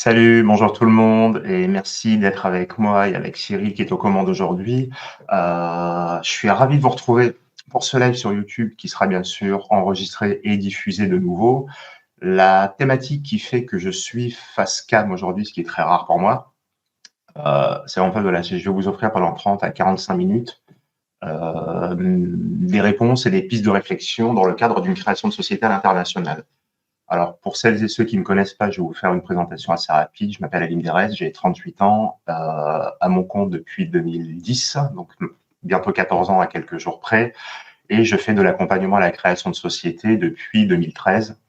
Salut, bonjour tout le monde et merci d'être avec moi et avec Cyril qui est aux commandes aujourd'hui. Je suis ravi de vous retrouver pour ce live sur YouTube qui sera bien sûr enregistré et diffusé de nouveau. La thématique qui fait que je suis face cam aujourd'hui, ce qui est très rare pour moi, c'est en fait voilà, je vais vous offrir pendant 30 à 45 minutes des réponses et des pistes de réflexion dans le cadre d'une création de société à l'international. Alors, pour celles et ceux qui ne me connaissent pas, je vais vous faire une présentation assez rapide. Je m'appelle Alim Derez, j'ai 38 ans, à mon compte depuis 2010, donc bientôt 14 ans à quelques jours près, et je fais de l'accompagnement à la création de sociétés depuis 2013.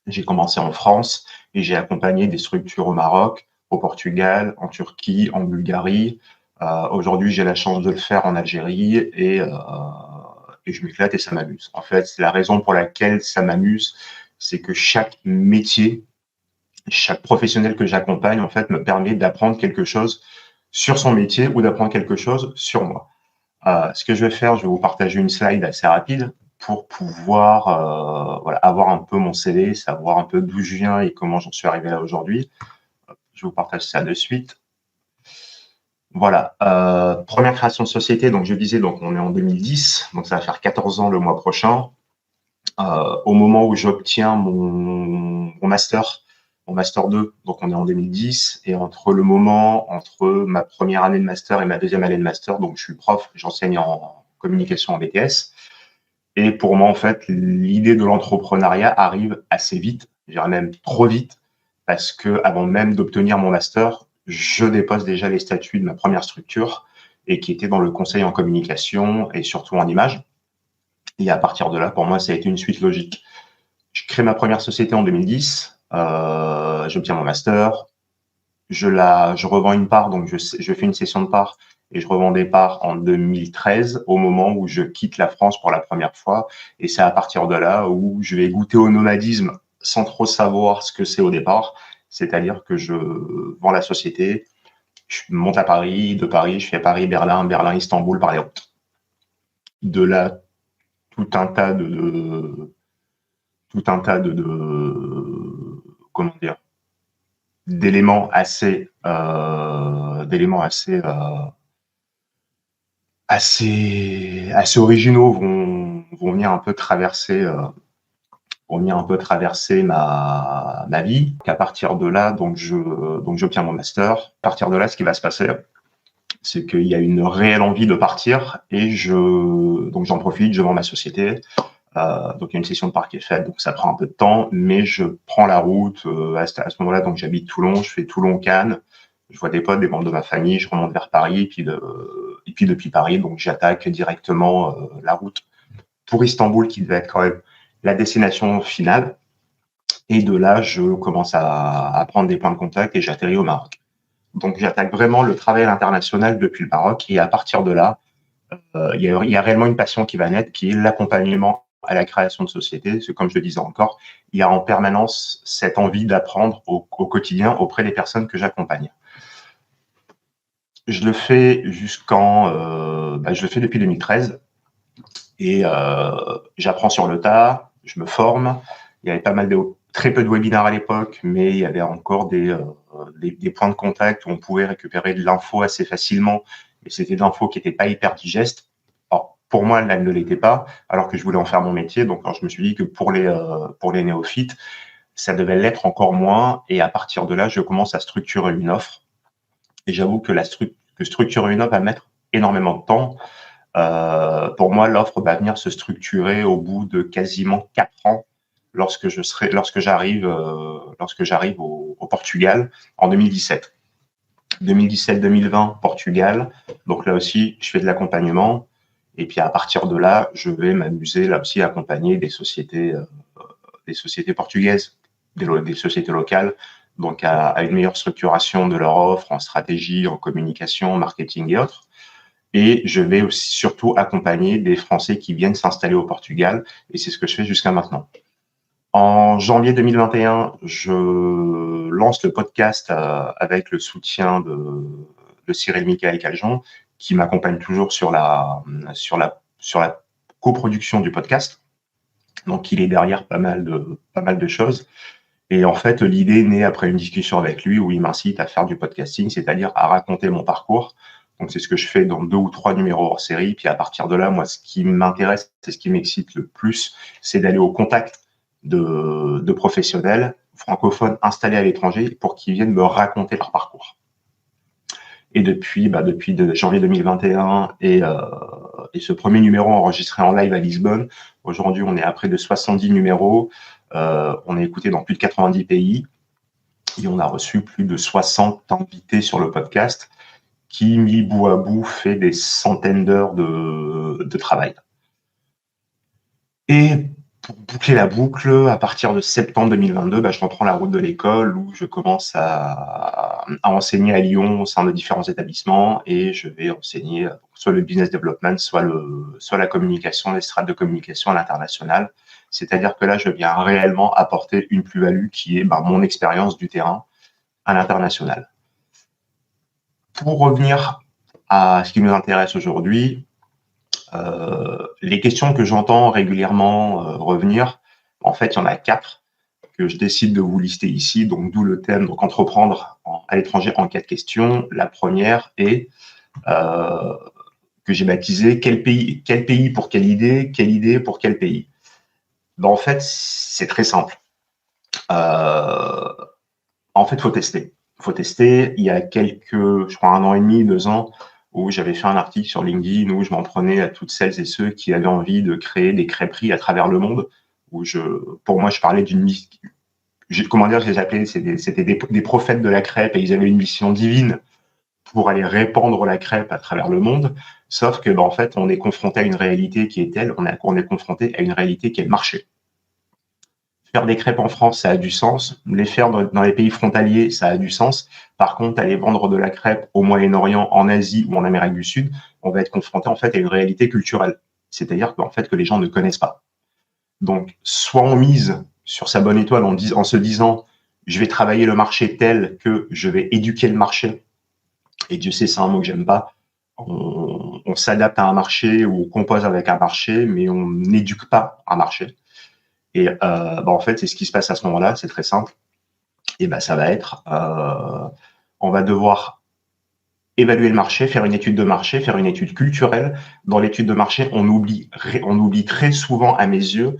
J'ai commencé en France et j'ai accompagné des structures au Maroc, au Portugal, en Turquie, en Bulgarie. Aujourd'hui, j'ai la chance de le faire en Algérie et je m'éclate et ça m'amuse. En fait, c'est la raison pour laquelle ça m'amuse, c'est que chaque métier, chaque professionnel que j'accompagne, en fait, me permet d'apprendre quelque chose sur son métier ou d'apprendre quelque chose sur moi. Ce que je vais faire, je vais vous partager une slide assez rapide pour pouvoir voilà, avoir un peu mon CV, savoir un peu d'où je viens et comment j'en suis arrivé là aujourd'hui. Je vous partage ça de suite. Voilà, première création de société, donc je disais, donc on est en 2010, donc ça va faire 14 ans le mois prochain. Au moment où j'obtiens mon master, mon master 2, donc on est en 2010, et entre ma première année de master et ma deuxième année de master, donc je suis prof, j'enseigne en communication en BTS, et pour moi, en fait, l'idée de l'entrepreneuriat arrive assez vite, je dirais même trop vite, parce que avant même d'obtenir mon master, je dépose déjà les statuts de ma première structure, et qui était dans le conseil en communication et surtout en image. Et à partir de là, pour moi, ça a été une suite logique. Je crée ma première société en 2010, j'obtiens mon master, je revends une part, donc je fais une cession de part et je revends des parts en 2013, au moment où je quitte la France pour la première fois. Et c'est à partir de là où je vais goûter au nomadisme sans trop savoir ce que c'est au départ. C'est-à-dire que je vends la société, je monte à Paris, de Paris, je fais Paris-Berlin, Berlin-Istanbul par les routes. De là, tout un tas comment dire, d'éléments assez originaux vont venir un peu traverser ma vie. À partir de là, donc j'obtiens mon master. À partir de là, ce qui va se passer, c'est qu'il y a une réelle envie de partir et donc j'en profite, je vends ma société. Donc il y a une session de part qui est faite, donc ça prend un peu de temps, mais je prends la route à ce moment-là. Donc j'habite Toulon, je fais Toulon-Cannes, je vois des potes, des membres de ma famille, je remonte vers Paris, et puis depuis Paris, donc j'attaque directement la route pour Istanbul, qui devait être quand même la destination finale. Et de là, je commence à prendre des points de contact et j'atterris au Maroc. Donc j'attaque vraiment le travail à l'international depuis le Maroc, et à partir de là, il y a réellement une passion qui va naître, qui est l'accompagnement à la création de société. Parce que, comme je le disais encore, il y a en permanence cette envie d'apprendre au quotidien auprès des personnes que j'accompagne. Je le fais je le fais depuis 2013 et j'apprends sur le tas, je me forme. Il y avait très peu de webinaires à l'époque, mais il y avait encore des points de contact où on pouvait récupérer de l'info assez facilement, mais c'était de l'info qui n'était pas hyper digeste. Alors, pour moi, elle ne l'était pas, alors que je voulais en faire mon métier. Donc, je me suis dit que pour les néophytes, ça devait l'être encore moins. Et à partir de là, je commence à structurer une offre. Et j'avoue que structurer une offre va mettre énormément de temps. Pour moi, l'offre va venir se structurer au bout de quasiment 4 ans lorsque j'arrive au Portugal en 2017. 2017-2020, Portugal. Donc là aussi, je fais de l'accompagnement. Et puis à partir de là, je vais m'amuser là aussi à accompagner des sociétés portugaises, des sociétés locales, donc à une meilleure structuration de leur offre en stratégie, en communication, en marketing et autres. Et je vais aussi surtout accompagner des Français qui viennent s'installer au Portugal, et c'est ce que je fais jusqu'à maintenant. En janvier 2021, je lance le podcast avec le soutien de Cyril Michael Caljon, qui m'accompagne toujours sur la coproduction du podcast. Donc, il est derrière pas mal de choses. Et en fait, l'idée naît après une discussion avec lui où il m'incite à faire du podcasting, c'est-à-dire à raconter mon parcours. Donc, c'est ce que je fais dans 2 ou 3 numéros hors série. Puis à partir de là, moi, ce qui m'intéresse, c'est ce qui m'excite le plus, c'est d'aller au contact de professionnels francophones installés à l'étranger pour qu'ils viennent me raconter leur parcours. Et depuis janvier 2021 et ce premier numéro enregistré en live à Lisbonne, aujourd'hui, on est à près de 70 numéros. On est écouté dans plus de 90 pays et on a reçu plus de 60 invités sur le podcast qui, mis bout à bout, fait des centaines d'heures de travail. Et pour boucler la boucle, à partir de septembre 2022, je reprends la route de l'école où je commence à enseigner à Lyon au sein de différents établissements et je vais enseigner soit le business development, soit la communication, les strates de communication à l'international. C'est-à-dire que là, je viens réellement apporter une plus-value qui est mon expérience du terrain à l'international. Pour revenir à ce qui nous intéresse aujourd'hui, les questions que j'entends régulièrement revenir, en fait, il y en a 4 que je décide de vous lister ici, donc d'où le thème, donc entreprendre à l'étranger en 4 questions. La première est que j'ai baptisé quel pays pour quelle idée pour quel pays. En fait, c'est très simple. En fait, faut tester. Il y a je crois 1 an et demi, 2 ans, où j'avais fait un article sur LinkedIn où je m'en prenais à toutes celles et ceux qui avaient envie de créer des crêperies à travers le monde. Pour moi, je parlais comment dire, je les appelais, c'était des prophètes de la crêpe et ils avaient une mission divine pour aller répandre la crêpe à travers le monde. Sauf que, en fait, on est confronté à une réalité qui est telle, on est confronté à une réalité qui est le marché. Faire des crêpes en France, ça a du sens. Les faire dans les pays frontaliers, ça a du sens. Par contre, aller vendre de la crêpe au Moyen-Orient, en Asie ou en Amérique du Sud, on va être confronté en fait à une réalité culturelle. C'est-à-dire que les gens ne connaissent pas. Donc, soit on mise sur sa bonne étoile en se disant je vais travailler le marché tel que je vais éduquer le marché. Et Dieu sait, c'est un mot que j'aime pas. On s'adapte à un marché ou on compose avec un marché, mais on n'éduque pas un marché. Et en fait, c'est ce qui se passe à ce moment-là, c'est très simple. Et ça va être, on va devoir évaluer le marché, faire une étude de marché, faire une étude culturelle. Dans l'étude de marché, on oublie très souvent, à mes yeux,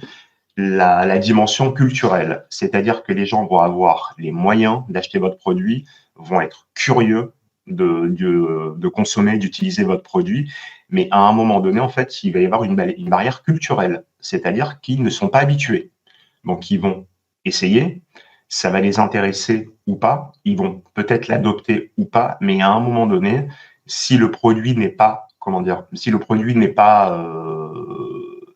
la dimension culturelle. C'est-à-dire que les gens vont avoir les moyens d'acheter votre produit, vont être curieux de consommer, d'utiliser votre produit, mais à un moment donné, en fait, il va y avoir une barrière culturelle, c'est-à-dire qu'ils ne sont pas habitués. Donc, ils vont essayer, ça va les intéresser ou pas, ils vont peut-être l'adopter ou pas, mais à un moment donné, si le produit n'est pas,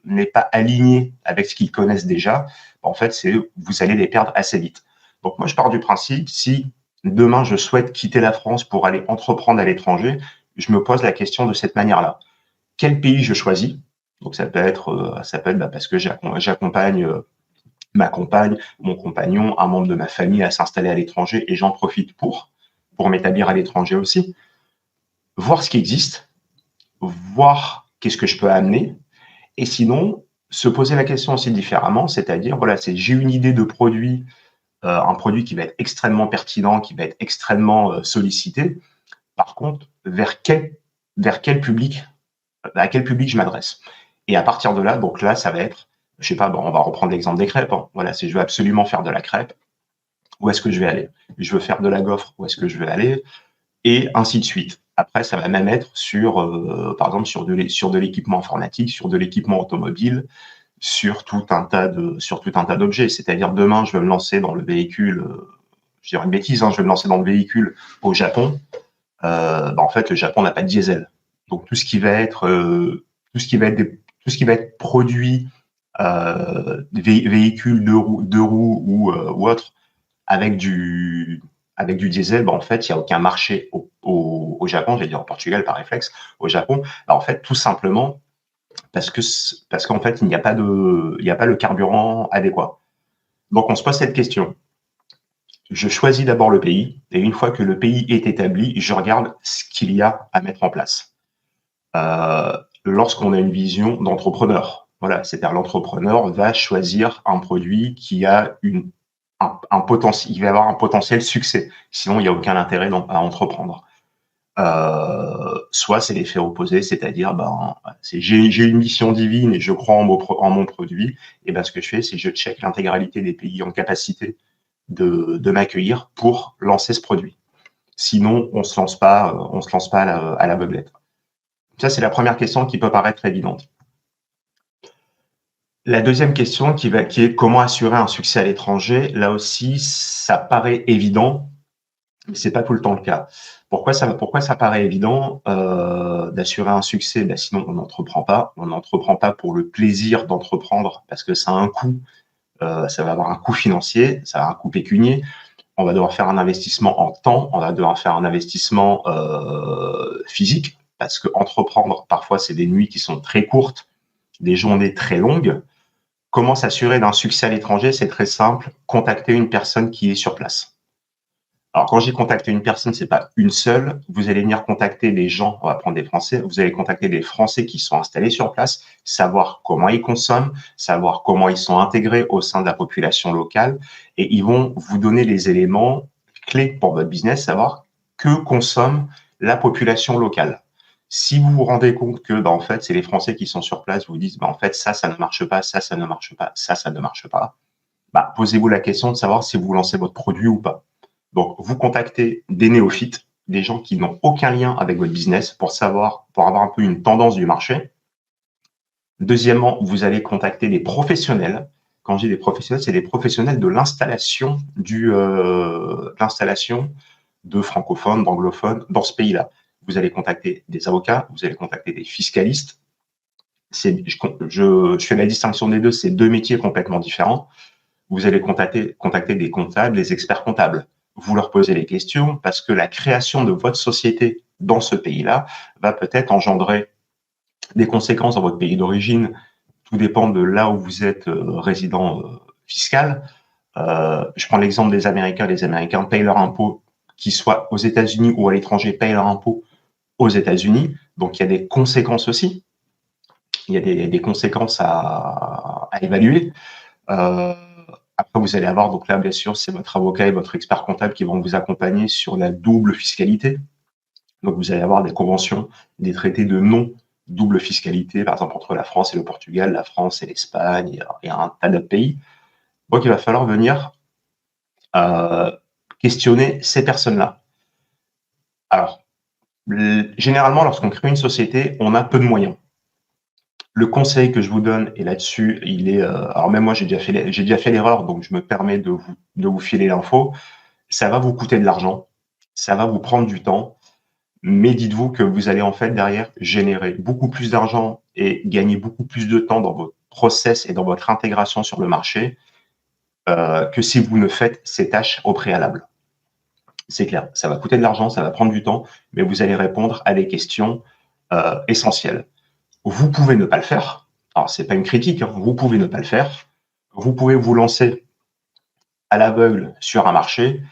n'est pas aligné avec ce qu'ils connaissent déjà, en fait, vous allez les perdre assez vite. Donc, moi, je pars du principe, si demain, je souhaite quitter la France pour aller entreprendre à l'étranger, je me pose la question de cette manière-là. Quel pays je choisis? Donc, ça peut être parce que j'accompagne ma compagne, mon compagnon, un membre de ma famille à s'installer à l'étranger et j'en profite pour m'établir à l'étranger aussi. Voir ce qui existe, voir qu'est-ce que je peux amener et sinon, se poser la question aussi différemment, c'est-à-dire, j'ai une idée de produit, un produit qui va être extrêmement pertinent, qui va être extrêmement sollicité. Par contre, à quel public je m'adresse? Et à partir de là, donc là, ça va être, je sais pas, on va reprendre l'exemple des crêpes. Voilà, si je veux absolument faire de la crêpe, où est-ce que je vais aller? Je veux faire de la gaufre, où est-ce que je vais aller? Et ainsi de suite. Après, ça va même être par exemple, sur de l'équipement informatique, sur de l'équipement automobile, sur tout un tas d'objets. C'est-à-dire, demain, je vais me lancer dans le véhicule, je dirais une bêtise, je vais me lancer dans le véhicule au Japon. En fait, le Japon n'a pas de diesel. Donc, tout ce qui va être produit, véhicules deux roues ou autre, avec du diesel, en fait, il n'y a aucun marché au Japon, j'allais dire au Portugal par réflexe, au Japon, en fait, tout simplement parce qu'en fait, il n'y a pas le carburant adéquat. Donc, on se pose cette question. Je choisis d'abord le pays, et une fois que le pays est établi, je regarde ce qu'il y a à mettre en place. Lorsqu'on a une vision d'entrepreneur, voilà, c'est-à-dire l'entrepreneur va choisir un produit qui a une il va y avoir un potentiel succès. Sinon, il n'y a aucun intérêt à entreprendre. Soit c'est l'effet opposé, c'est-à-dire j'ai une mission divine et je crois en mon produit, et ben ce que je fais, c'est que je check l'intégralité des pays en capacité de m'accueillir pour lancer ce produit. Sinon, on se lance pas à l'aveuglette. Ça, c'est la première question qui peut paraître évidente. La deuxième question qui est comment assurer un succès à l'étranger. Là aussi, ça paraît évident, mais c'est pas tout le temps le cas. Pourquoi ça paraît évident d'assurer un succès? Sinon, on n'entreprend pas. On n'entreprend pas pour le plaisir d'entreprendre parce que ça a un coût. Ça va avoir un coût financier, ça a un coût pécunier. On va devoir faire un investissement en temps, on va devoir faire un investissement physique parce que entreprendre, parfois, c'est des nuits qui sont très courtes, des journées très longues. Comment s'assurer d'un succès à l'étranger? C'est très simple, contacter une personne qui est sur place. Alors, quand j'ai contacté une personne, c'est pas une seule. Vous allez venir contacter des gens, on va prendre des Français, vous allez contacter des Français qui sont installés sur place, savoir comment ils consomment, savoir comment ils sont intégrés au sein de la population locale, et ils vont vous donner les éléments clés pour votre business, savoir que consomme la population locale. Si vous vous rendez compte que, en fait, c'est les Français qui sont sur place, vous disent, en fait, ça ne marche pas, ça ne marche pas, ça ne marche pas, posez-vous la question de savoir si vous lancez votre produit ou pas. Donc, vous contactez des néophytes, des gens qui n'ont aucun lien avec votre business pour avoir un peu une tendance du marché. Deuxièmement, vous allez contacter des professionnels. Quand je dis des professionnels, c'est des professionnels de l'installation de francophones, d'anglophones dans ce pays-là. Vous allez contacter des avocats, vous allez contacter des fiscalistes. Je fais la distinction des deux, c'est deux métiers complètement différents. Vous allez contacter des comptables, des experts comptables. Vous leur posez les questions parce que la création de votre société dans ce pays-là va peut-être engendrer des conséquences dans votre pays d'origine. Tout dépend de là où vous êtes résident fiscal. Je prends l'exemple des Américains. Les Américains payent leurs impôts, qu'ils soient aux États-Unis ou à l'étranger, payent leurs impôts aux États-Unis. Donc, il y a des conséquences aussi. Il y a des conséquences à évaluer. Après, vous allez avoir, donc là, bien sûr, c'est votre avocat et votre expert comptable qui vont vous accompagner sur la double fiscalité. Donc, vous allez avoir des conventions, des traités de non-double fiscalité, par exemple, entre la France et le Portugal, la France et l'Espagne, et un tas d'autres pays. Donc, il va falloir venir questionner ces personnes-là. Alors, généralement, lorsqu'on crée une société, on a peu de moyens. Le conseil que je vous donne, et là-dessus, il est... alors même moi, j'ai déjà fait l'erreur, donc je me permets de vous filer l'info. Ça va vous coûter de l'argent, ça va vous prendre du temps, mais dites-vous que vous allez en fait derrière générer beaucoup plus d'argent et gagner beaucoup plus de temps dans votre process et dans votre intégration sur le marché que si vous ne faites ces tâches au préalable. C'est clair, ça va coûter de l'argent, ça va prendre du temps, mais vous allez répondre à des questions essentielles. Vous pouvez ne pas le faire. Alors, c'est pas une critique, hein. Vous pouvez ne pas le faire. Vous pouvez vous lancer à l'aveugle sur un marché.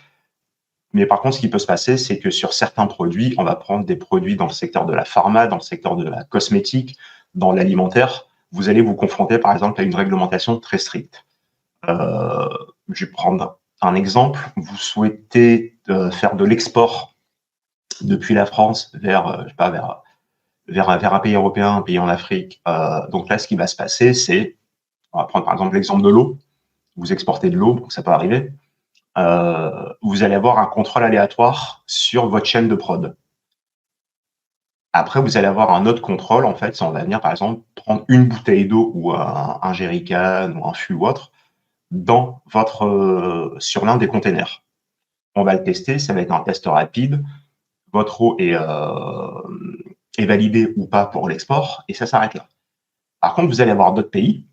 Mais par contre, ce qui peut se passer, c'est que sur certains produits, on va prendre des produits dans le secteur de la pharma, dans le secteur de la cosmétique, dans l'alimentaire. Vous allez vous confronter, par exemple, à une réglementation très stricte. Je vais prendre un exemple. Vous souhaitez faire de l'export depuis la France vers, je sais pas, vers un pays européen, un pays en Afrique. Donc là, ce qui va se passer, c'est, on va prendre par exemple l'exemple de l'eau. Vous exportez de l'eau, donc ça peut arriver. Vous allez avoir un contrôle aléatoire sur votre chaîne de prod. Après, vous allez avoir un autre contrôle, en fait, si on va venir, par exemple, prendre une bouteille d'eau ou un jerrycan ou un fût ou autre sur l'un des containers. On va le tester, ça va être un test rapide. Votre eau est validée ou pas pour l'export, et ça s'arrête là. Par contre, vous allez avoir d'autres pays,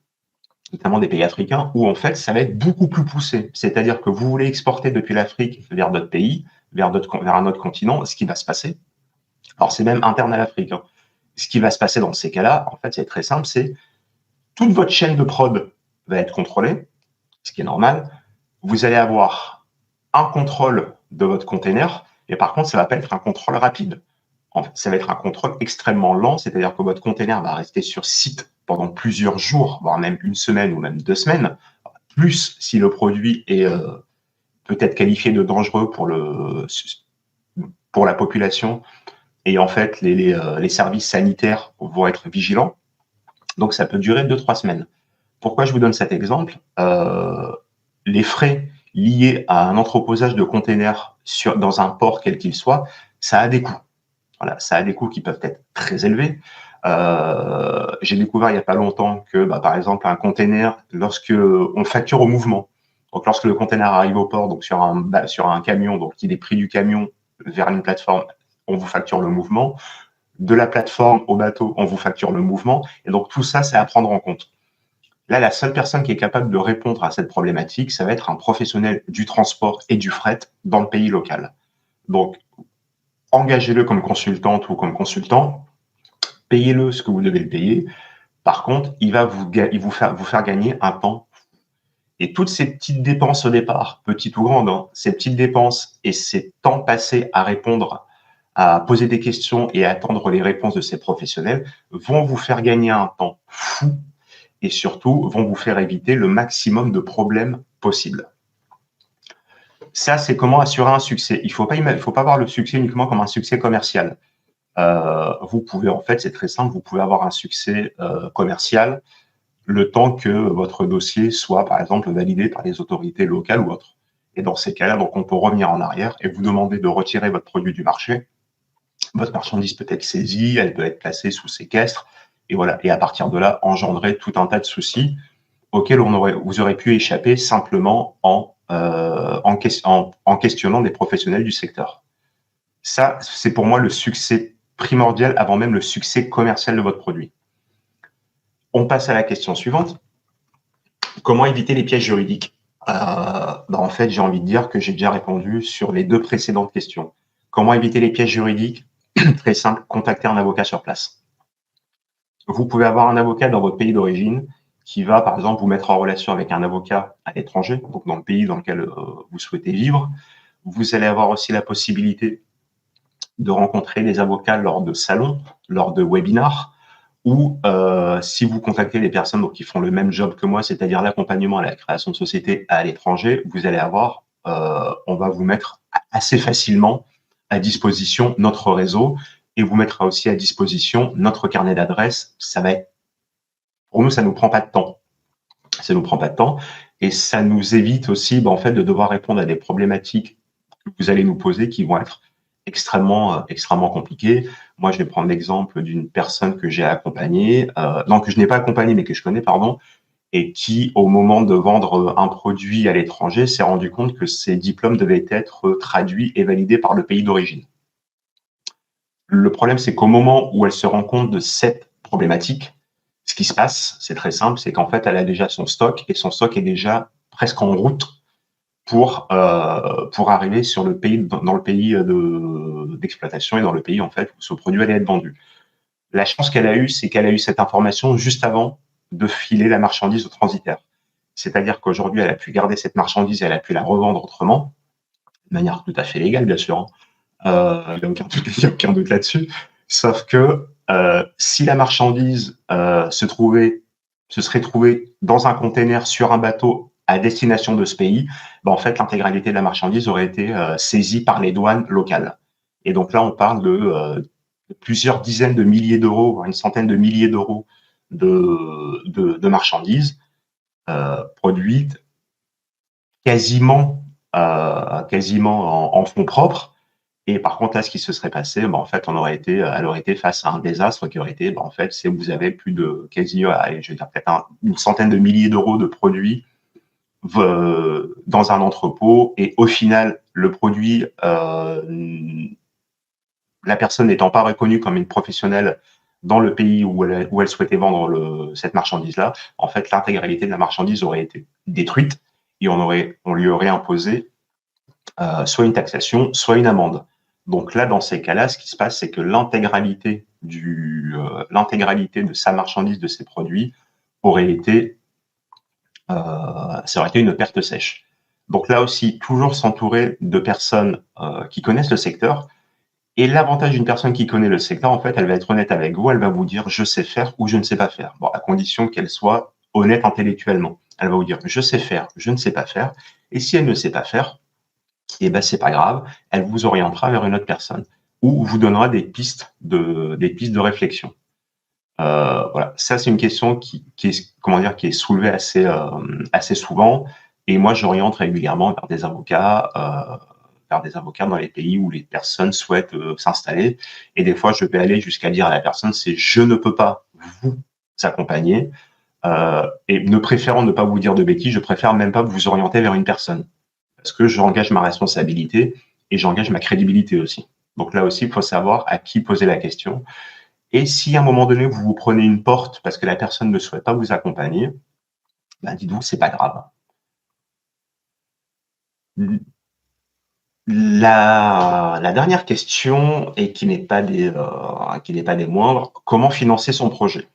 notamment des pays africains, où en fait, ça va être beaucoup plus poussé. C'est-à-dire que vous voulez exporter depuis l'Afrique vers d'autres pays, vers un autre continent, ce qui va se passer. Alors, c'est même interne à l'Afrique. Hein. Ce qui va se passer dans ces cas-là, en fait, c'est très simple, c'est toute votre chaîne de prod va être contrôlée, ce qui est normal. Vous allez avoir un contrôle de votre container, et par contre, ça ne va pas être un contrôle rapide. En fait, ça va être un contrôle extrêmement lent, c'est-à-dire que votre container va rester sur site pendant plusieurs jours, voire même une semaine ou même 2 semaines, plus si le produit est peut être qualifié de dangereux pour la population. Et en fait, les services sanitaires vont être vigilants. Donc, ça peut durer 2-3 semaines. Pourquoi je vous donne cet exemple? Les frais liés à un entreposage de containers dans un port quel qu'il soit, ça a des coûts. Voilà, ça a des coûts qui peuvent être très élevés. J'ai découvert il n'y a pas longtemps que, par exemple, un container, lorsque on facture au mouvement, donc lorsque le container arrive au port, donc sur un camion, donc il est pris du camion vers une plateforme, on vous facture le mouvement. De la plateforme au bateau, on vous facture le mouvement. Et donc tout ça, c'est à prendre en compte. Là, la seule personne qui est capable de répondre à cette problématique, ça va être un professionnel du transport et du fret dans le pays local. Donc, engagez-le comme consultante ou comme consultant, payez-le ce que vous devez le payer. Par contre, il va vous faire gagner un temps. Et toutes ces petites dépenses au départ, petites ou grandes, hein, ces petites dépenses et ces temps passés à répondre, à poser des questions et à attendre les réponses de ces professionnels vont vous faire gagner un temps fou et surtout vont vous faire éviter le maximum de problèmes possibles. Ça, c'est comment assurer un succès. Il faut pas voir le succès uniquement comme un succès commercial. Vous pouvez, en fait, c'est très simple, vous pouvez avoir un succès commercial le temps que votre dossier soit, par exemple, validé par les autorités locales ou autres. Et dans ces cas-là, donc, on peut revenir en arrière et vous demander de retirer votre produit du marché. Votre marchandise peut être saisie, elle peut être placée sous séquestre, et voilà. Et à partir de là, engendrer tout un tas de soucis auxquels vous aurez pu échapper simplement en questionnant des professionnels du secteur. Ça, c'est pour moi le succès primordial avant même le succès commercial de votre produit. On passe à la question suivante. Comment éviter les pièges juridiques? En fait, j'ai envie de dire que j'ai déjà répondu sur les 2 précédentes questions. Comment éviter les pièges juridiques? Très simple, contacter un avocat sur place. Vous pouvez avoir un avocat dans votre pays d'origine qui va, par exemple, vous mettre en relation avec un avocat à l'étranger, donc dans le pays dans lequel vous souhaitez vivre. Vous allez avoir aussi la possibilité de rencontrer des avocats lors de salons, lors de webinars, ou si vous contactez les personnes donc, qui font le même job que moi, c'est-à-dire l'accompagnement à la création de société à l'étranger, vous allez avoir, on va vous mettre assez facilement à disposition notre réseau et vous mettra aussi à disposition notre carnet d'adresses. Ça va être, pour nous, ça nous prend pas de temps. Ça nous prend pas de temps et ça nous évite aussi, en fait, de devoir répondre à des problématiques que vous allez nous poser qui vont être extrêmement compliquées. Moi, je vais prendre l'exemple d'une personne que j'ai accompagnée, non, que je n'ai pas accompagnée, mais que je connais, pardon, et qui, au moment de vendre un produit à l'étranger, s'est rendu compte que ses diplômes devaient être traduits et validés par le pays d'origine. Le problème, c'est qu'au moment où elle se rend compte de cette problématique, ce qui se passe, c'est très simple, c'est qu'en fait, elle a déjà son stock et son stock est déjà presque en route pour arriver sur le pays, dans le pays d'exploitation et dans le pays en fait où ce produit allait être vendu. La chance qu'elle a eue, c'est qu'elle a eu cette information juste avant de filer la marchandise au transitaire. C'est-à-dire qu'aujourd'hui, elle a pu garder cette marchandise et elle a pu la revendre autrement, de manière tout à fait légale, bien sûr. Il n'y a aucun doute là-dessus. Sauf que si la marchandise se serait trouvée dans un container sur un bateau à destination de ce pays, en fait, l'intégralité de la marchandise aurait été saisie par les douanes locales. Et donc là, on parle de plusieurs dizaines de milliers d'euros, voire une centaine de milliers d'euros de marchandises produites quasiment en fonds propres. Et par contre, là, ce qui se serait passé, en fait, elle aurait été face à un désastre qui aurait été, en fait, c'est vous avez plus de je veux dire peut-être une centaine de milliers d'euros de produits dans un entrepôt et au final, le produit, la personne n'étant pas reconnue comme une professionnelle dans le pays où elle souhaitait vendre cette marchandise-là, en fait, l'intégralité de la marchandise aurait été détruite et on lui aurait imposé soit une taxation, soit une amende. Donc là, dans ces cas-là, ce qui se passe, c'est que l'intégralité de sa marchandise, de ses produits, ça aurait été une perte sèche. Donc là aussi, toujours s'entourer de personnes qui connaissent le secteur. Et l'avantage d'une personne qui connaît le secteur, en fait, elle va être honnête avec vous, elle va vous dire je sais faire ou je ne sais pas faire. À condition qu'elle soit honnête intellectuellement. Elle va vous dire je sais faire, je ne sais pas faire. Et si elle ne sait pas faire, et ben c'est pas grave, elle vous orientera vers une autre personne ou vous donnera des pistes de réflexion. Voilà, ça c'est une question qui est comment dire qui est soulevée assez souvent et moi j'oriente régulièrement vers des avocats dans les pays où les personnes souhaitent s'installer et des fois je vais aller jusqu'à dire à la personne c'est je ne peux pas vous accompagner et ne préférant ne pas vous dire de bêtises, je préfère même pas vous orienter vers une personne parce que j'engage ma responsabilité et j'engage ma crédibilité aussi. Donc là aussi, il faut savoir à qui poser la question. Et si à un moment donné, vous vous prenez une porte parce que la personne ne souhaite pas vous accompagner, ben dites-vous, c'est pas grave. La dernière question, et qui n'est pas des moindres, comment financer son projet?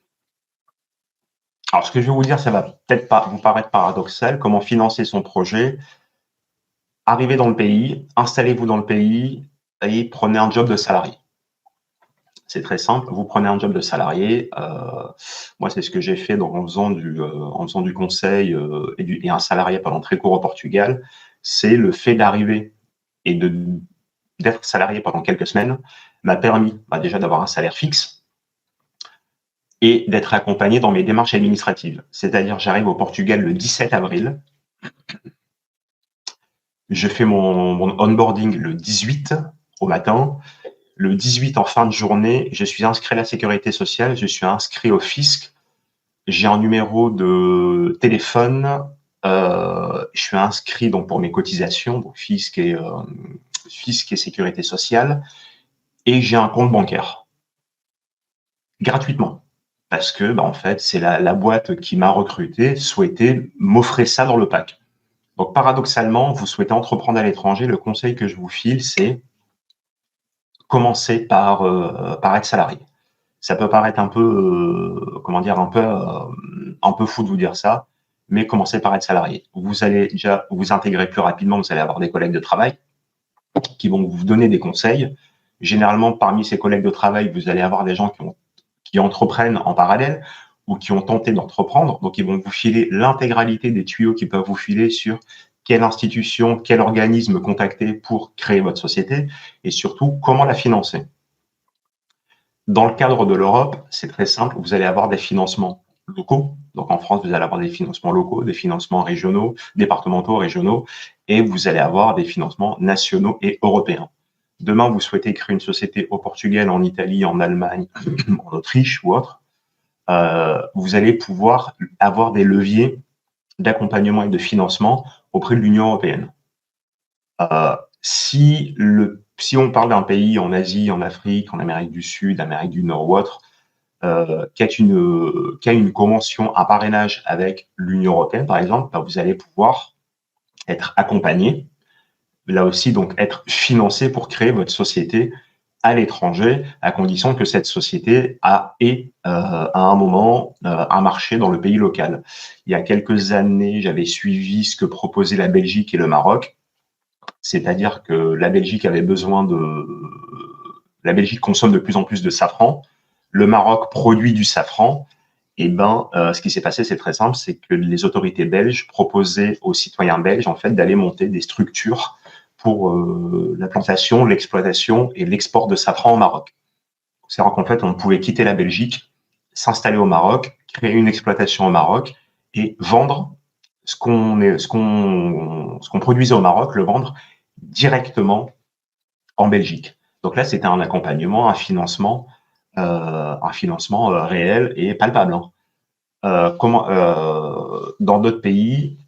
Alors, ce que je vais vous dire, ça va peut-être pas vous paraître paradoxal. Comment financer son projet? Arrivez dans le pays, installez-vous dans le pays et prenez un job de salarié. C'est très simple, vous prenez un job de salarié. Moi, c'est ce que j'ai fait en faisant du conseil et un salarié pendant très court au Portugal. C'est le fait d'arriver et d'être salarié pendant quelques semaines m'a permis déjà d'avoir un salaire fixe et d'être accompagné dans mes démarches administratives. C'est-à-dire, j'arrive au Portugal le 17 avril, je fais mon onboarding le 18 au matin. Le 18 en fin de journée, je suis inscrit à la sécurité sociale, je suis inscrit au fisc, j'ai un numéro de téléphone, je suis inscrit donc pour mes cotisations, donc fisc et sécurité sociale, et j'ai un compte bancaire gratuitement parce que en fait c'est la boîte qui m'a recruté souhaitait m'offrir ça dans le pack. Donc paradoxalement, vous souhaitez entreprendre à l'étranger, le conseil que je vous file, c'est commencer par être salarié. Ça peut paraître un peu, un peu fou de vous dire ça, mais commencez par être salarié. Vous allez déjà vous intégrer plus rapidement, vous allez avoir des collègues de travail qui vont vous donner des conseils. Généralement, parmi ces collègues de travail, vous allez avoir des gens qui entreprennent en parallèle ou qui ont tenté d'entreprendre. Donc, ils vont vous filer l'intégralité des tuyaux qu'ils peuvent vous filer sur quelle institution, quel organisme contacter pour créer votre société et surtout comment la financer. Dans le cadre de l'Europe, c'est très simple, vous allez avoir des financements locaux. Donc en France, vous allez avoir des financements locaux, des financements régionaux, départementaux, régionaux, et vous allez avoir des financements nationaux et européens. Demain, vous souhaitez créer une société au Portugal, en Italie, en Allemagne, en Autriche ou autre, vous allez pouvoir avoir des leviers d'accompagnement et de financement auprès de l'Union européenne. Si on parle d'un pays en Asie, en Afrique, en Amérique du Sud, Amérique du Nord ou autre, qui a une convention, un parrainage avec l'Union européenne, par exemple, vous allez pouvoir être accompagné, là aussi, donc être financé pour créer votre société à l'étranger, à condition que cette société ait à un moment un marché dans le pays local. Il y a quelques années, j'avais suivi ce que proposaient la Belgique et le Maroc, c'est-à-dire que la Belgique consomme de plus en plus de safran, le Maroc produit du safran, et ce qui s'est passé, c'est très simple, c'est que les autorités belges proposaient aux citoyens belges en fait d'aller monter des structures pour la plantation, l'exploitation et l'export de safran au Maroc. C'est-à-dire qu'en fait, on pouvait quitter la Belgique, s'installer au Maroc, créer une exploitation au Maroc et vendre ce qu'on produisait au Maroc, le vendre directement en Belgique. Donc là, c'était un accompagnement, un financement réel et palpable. Dans d'autres pays,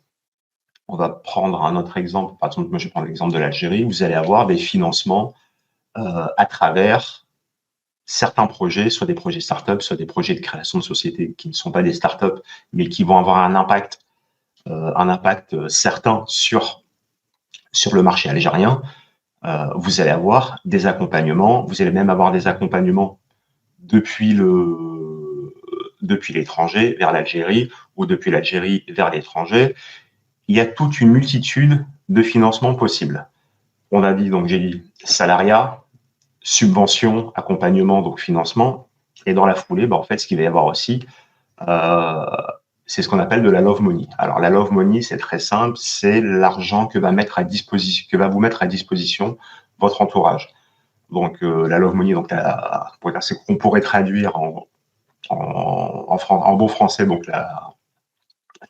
on va prendre un autre exemple. Par exemple, moi, je vais prendre l'exemple de l'Algérie. Vous allez avoir des financements à travers certains projets, soit des projets start-up, soit des projets de création de sociétés qui ne sont pas des start-up, mais qui vont avoir un impact certain sur le marché algérien. Vous allez avoir des accompagnements. Vous allez même avoir des accompagnements depuis l'étranger vers l'Algérie ou depuis l'Algérie vers l'étranger. Il y a toute une multitude de financements possibles. On a dit, donc j'ai dit salariat, subvention, accompagnement, donc financement. Et dans la foulée, en fait, ce qu'il va y avoir aussi, c'est ce qu'on appelle de la love money. Alors la love money, c'est très simple, c'est l'argent que va vous mettre à disposition votre entourage. Donc la love money, donc c'est qu'on pourrait traduire en bon français, donc la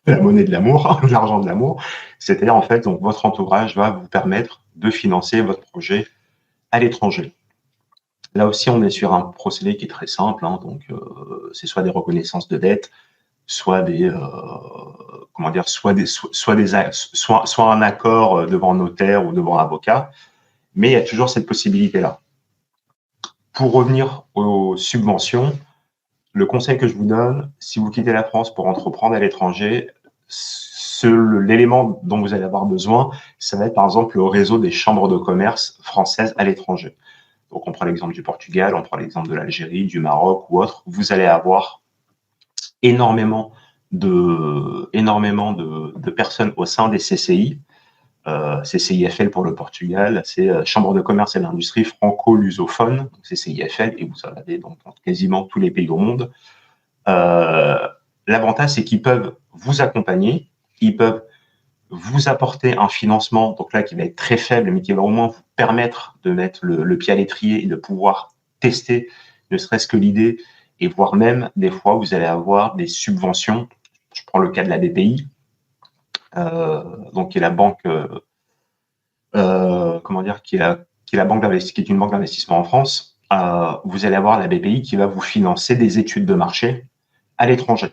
monnaie de l'amour, l'argent de l'amour. C'est-à-dire en fait, donc votre entourage va vous permettre de financer votre projet à l'étranger. Là aussi, on est sur un procédé qui est très simple, hein, donc c'est soit des reconnaissances de dettes, soit soit un accord devant notaire ou devant avocat, mais il y a toujours cette possibilité-là. Pour revenir aux subventions, le conseil que je vous donne, si vous quittez la France pour entreprendre à l'étranger, l'élément dont vous allez avoir besoin, ça va être par exemple le réseau des chambres de commerce françaises à l'étranger. Donc on prend l'exemple du Portugal, on prend l'exemple de l'Algérie, du Maroc ou autre. Vous allez avoir énormément de personnes au sein des CCI. CCIFL pour le Portugal, c'est Chambre de commerce et d'industrie franco-lusophone, donc CCIFL, et vous en avez donc dans quasiment tous les pays au monde. L'avantage, c'est qu'ils peuvent vous accompagner, ils peuvent vous apporter un financement, donc là qui va être très faible, mais qui va au moins vous permettre de mettre le pied à l'étrier et de pouvoir tester ne serait-ce que l'idée, et voire même des fois vous allez avoir des subventions. Je prends le cas de la BPI, donc qui est la banque, qui est la banque qui est une banque d'investissement en France. Vous allez avoir la BPI qui va vous financer des études de marché à l'étranger.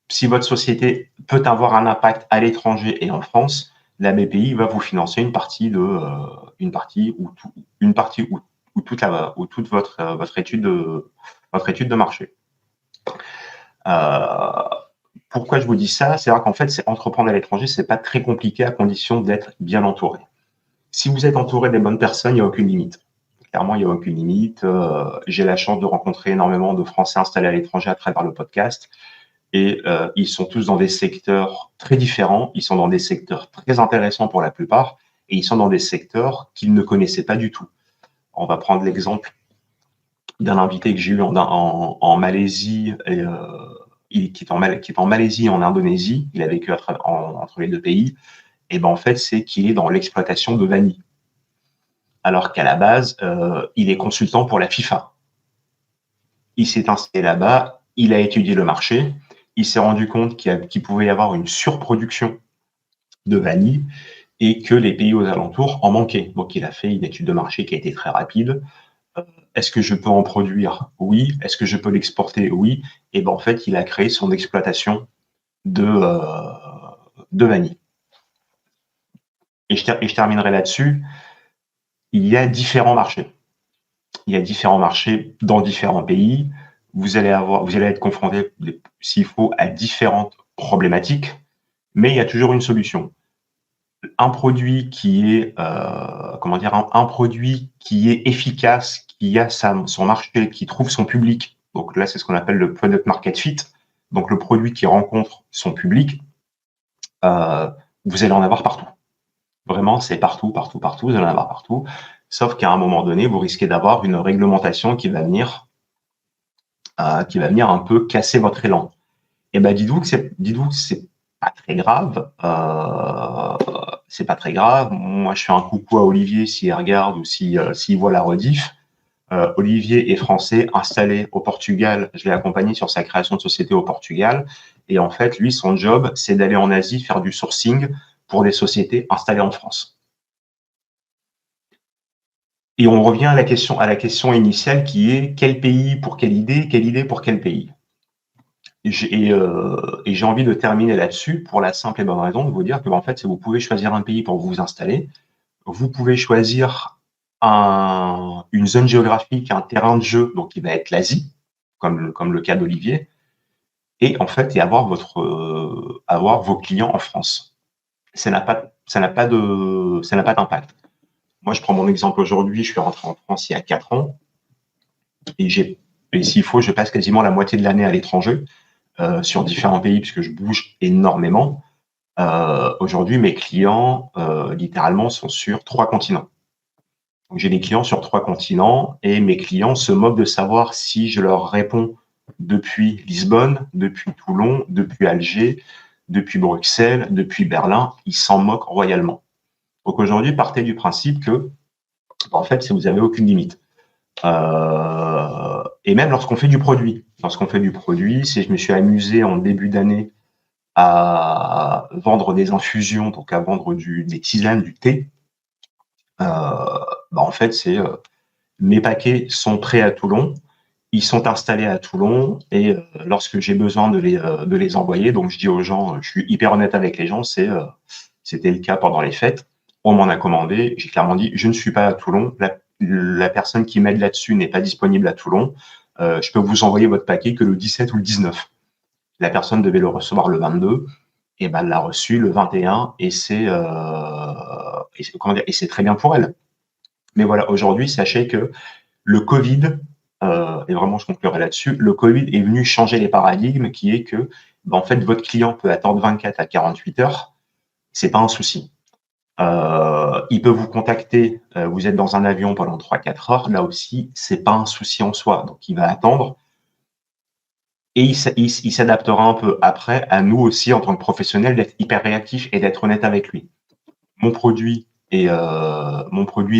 Si votre société peut avoir un impact à l'étranger et en France, la BPI va vous financer une partie ou toute votre étude de marché. Pourquoi je vous dis ça? C'est vrai qu'en fait, entreprendre à l'étranger, c'est pas très compliqué à condition d'être bien entouré. Si vous êtes entouré des bonnes personnes, il n'y a aucune limite. Clairement, il n'y a aucune limite. J'ai la chance de rencontrer énormément de Français installés à l'étranger à travers le podcast. Et ils sont tous dans des secteurs très différents. Ils sont dans des secteurs très intéressants pour la plupart. Et ils sont dans des secteurs qu'ils ne connaissaient pas du tout. On va prendre l'exemple d'un invité que j'ai eu en Malaisie, qui est en Malaisie et en Indonésie. Il a vécu entre les deux pays. Et ben en fait, c'est qu'il est dans l'exploitation de vanille. Alors qu'à la base, il est consultant pour la FIFA. Il s'est installé là-bas, il a étudié le marché, il s'est rendu compte qu'il pouvait y avoir une surproduction de vanille et que les pays aux alentours en manquaient. Donc, il a fait une étude de marché qui a été très rapide. Est-ce que je peux en produire? Oui. Est-ce que je peux l'exporter? Oui. Et ben en fait, il a créé son exploitation de vanille. Et je terminerai là-dessus. Il y a différents marchés. Il y a différents marchés dans différents pays. Vous allez être confronté, s'il faut, à différentes problématiques, mais il y a toujours une solution. Un produit qui est, un produit qui est efficace, qui a son marché, qui trouve son public. Donc là, c'est ce qu'on appelle le product market fit. Donc le produit qui rencontre son public, vous allez en avoir partout. Vraiment, c'est partout, vous allez en avoir partout. Sauf qu'à un moment donné, vous risquez d'avoir une réglementation qui va venir un peu casser votre élan. Et ben, dites-vous que c'est pas très grave. C'est pas très grave. Moi, je fais un coucou à Olivier s'il regarde ou s'il voit la rediff. Olivier est français, installé au Portugal. Je l'ai accompagné sur sa création de société au Portugal. Et en fait, lui, son job, c'est d'aller en Asie faire du sourcing pour des sociétés installées en France. Et on revient à la question initiale qui est quel pays pour quelle idée pour quel pays. Et j'ai envie de terminer là-dessus pour la simple et bonne raison de vous dire que en fait, vous pouvez choisir un pays pour vous installer, vous pouvez choisir une zone géographique, un terrain de jeu, donc qui va être l'Asie, comme le cas d'Olivier, et en fait, avoir vos clients en France. Ça n'a pas d'impact. Moi, je prends mon exemple aujourd'hui, je suis rentré en France il y a 4 ans, et s'il faut, je passe quasiment la moitié de l'année à l'étranger, sur différents pays, puisque je bouge énormément. Aujourd'hui, mes clients, littéralement, sont sur 3 continents. Donc, j'ai des clients sur 3 continents, et mes clients se moquent de savoir si je leur réponds depuis Lisbonne, depuis Toulon, depuis Alger, depuis Bruxelles, depuis Berlin. Ils s'en moquent royalement. Donc aujourd'hui, partez du principe que, en fait, vous n'avez aucune limite. Et même lorsqu'on fait du produit. Lorsqu'on fait du produit, si je me suis amusé en début d'année à vendre des infusions, donc à vendre des tisanes, du thé, en fait, mes paquets sont prêts à Toulon, ils sont installés à Toulon, et lorsque j'ai besoin de les envoyer, donc je dis aux gens, je suis hyper honnête avec les gens, c'était le cas pendant les fêtes, on m'en a commandé, j'ai clairement dit, je ne suis pas à Toulon, la personne qui m'aide là-dessus n'est pas disponible à Toulon, je peux vous envoyer votre paquet que le 17 ou le 19. La personne devait le recevoir le 22, et ben elle l'a reçu le 21, et c'est très bien pour elle. Mais voilà, aujourd'hui, sachez que le Covid, et vraiment je conclurai là-dessus, le Covid est venu changer les paradigmes, qui est que, en fait, votre client peut attendre 24 à 48 heures, c'est pas un souci. Il peut vous contacter, vous êtes dans un avion pendant 3-4 heures, là aussi, c'est pas un souci en soi. Donc il va attendre, et il s'adaptera un peu. Après, à nous aussi, en tant que professionnels, d'être hyper réactifs et d'être honnête avec lui. Mon produit est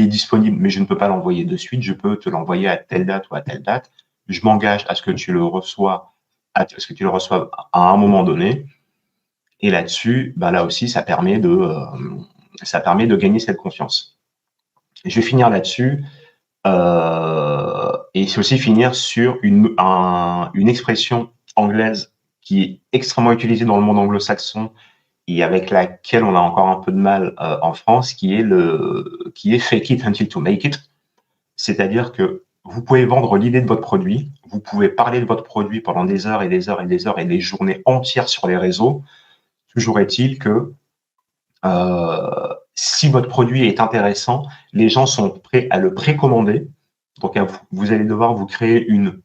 disponible, mais je ne peux pas l'envoyer de suite. Je peux te l'envoyer à telle date ou à telle date. Je m'engage à ce que tu le reçoives à un moment donné. Et là-dessus, là aussi, ça permet de gagner cette confiance. Et je vais finir là-dessus. Et c'est aussi finir sur une expression anglaise qui est extrêmement utilisée dans le monde anglo-saxon et avec laquelle on a encore un peu de mal en France, qui est fake it until to make it. C'est-à-dire que vous pouvez vendre l'idée de votre produit, vous pouvez parler de votre produit pendant des heures et des heures et des heures et des journées entières sur les réseaux. Toujours est-il que si votre produit est intéressant, les gens sont prêts à le précommander. Donc, vous allez devoir vous créer une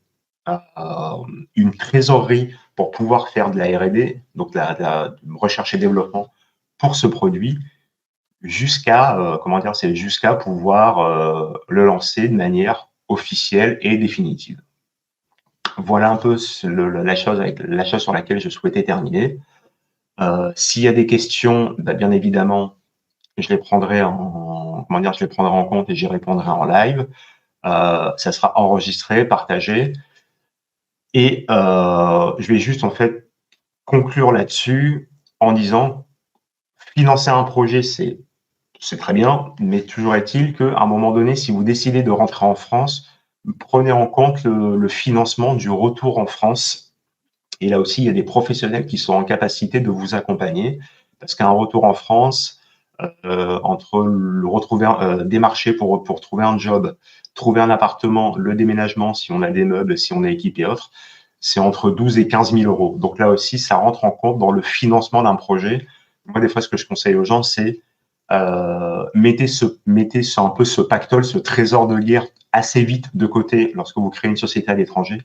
trésorerie pour pouvoir faire de la R&D, donc la recherche et développement pour ce produit, jusqu'à pouvoir le lancer de manière officielle et définitive. Voilà un peu la chose sur laquelle je souhaitais terminer. S'il y a des questions, bien évidemment, je les prendrai en compte et j'y répondrai en live. Ça sera enregistré, partagé. Et je vais juste en fait conclure là-dessus en disant, financer un projet, c'est très bien, mais toujours est-il qu'à un moment donné, si vous décidez de rentrer en France, prenez en compte le financement du retour en France. Et là aussi, il y a des professionnels qui sont en capacité de vous accompagner, parce qu'un retour en France, entre démarcher pour trouver un job, trouver un appartement, le déménagement, si on a des meubles, si on est équipé et autres, c'est entre 12 et 15 000 euros. Donc là aussi, ça rentre en compte dans le financement d'un projet. Moi, des fois, ce que je conseille aux gens, c'est mettez un peu ce pactole, ce trésor de guerre assez vite de côté lorsque vous créez une société à l'étranger,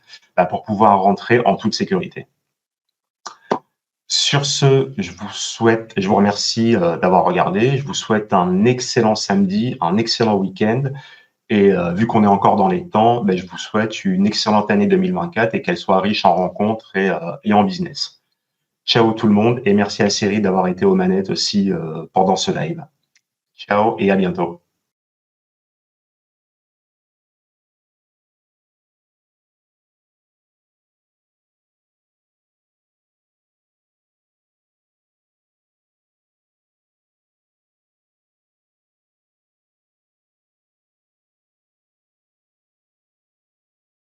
pour pouvoir rentrer en toute sécurité. Sur ce, je vous remercie d'avoir regardé. Je vous souhaite un excellent samedi, un excellent week-end. Et vu qu'on est encore dans les temps, je vous souhaite une excellente année 2024 et qu'elle soit riche en rencontres et en business. Ciao tout le monde et merci à Cyril d'avoir été aux manettes aussi pendant ce live. Ciao et à bientôt.